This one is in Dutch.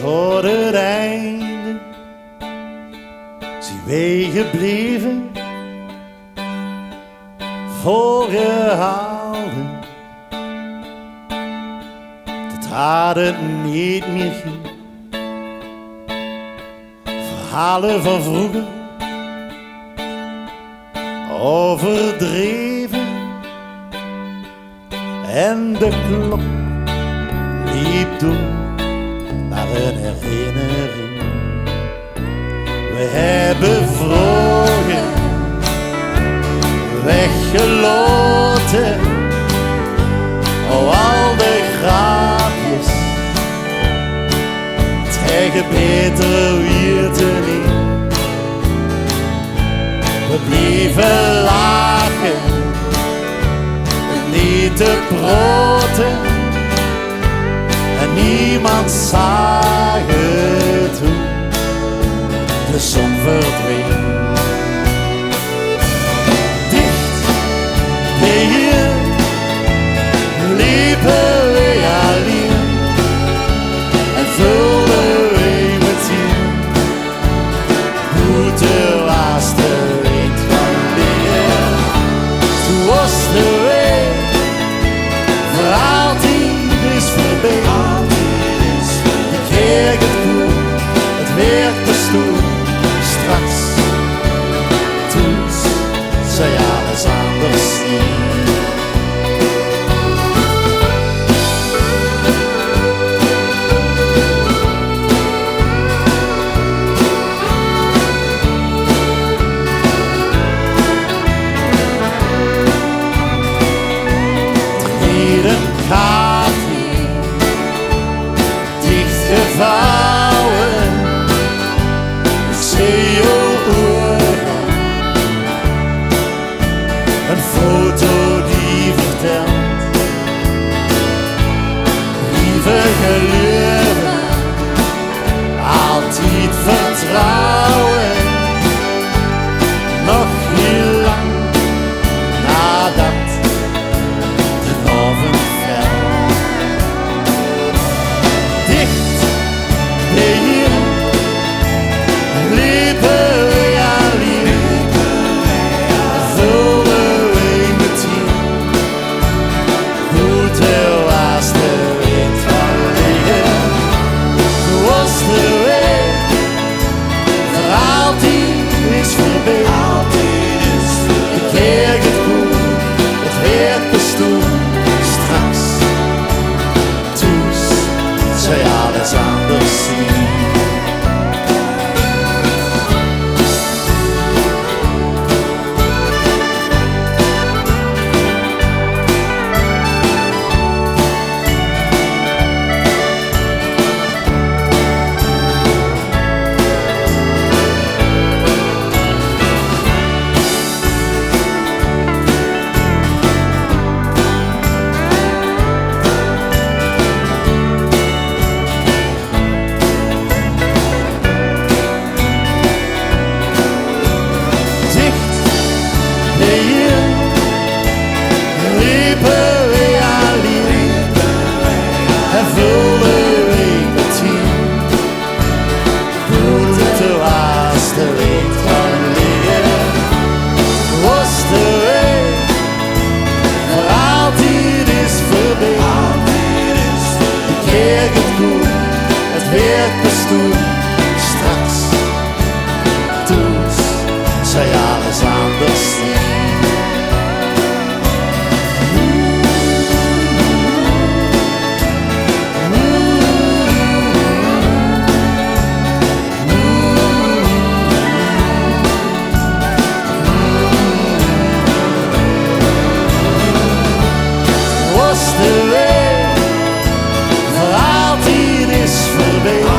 Tot het einde zijn wij gebleven, volgehouden. Dat het niet meer ging. Verhalen van vroeger, overdreven. En de klok liep door naar een herinnering. We hebben vroeger weggeloten, al de grapjes. Tegen beter wierd niet. We blieven lachen, niet te proten. En niemand zag het hoe de zon verdween. Dicht bij hier liepen we alleen en vulden we met hier hoe de laatste weet van dingen. Toen was de weg voor altijd is voorbij. Het werd bestoeld straks, toen zei alles anders hier een kaartje dichtgevouwen. Een foto die vertelt, lieve geleuren, altijd vertrouwen. Nog heel lang nadat de oven valt. Dicht bij hier liepen we alleen. Straks, toen zij alles anders zien. Het werd bestoeld straks, toen zij alles anders zien. Was de weg voor altijd is voorbij.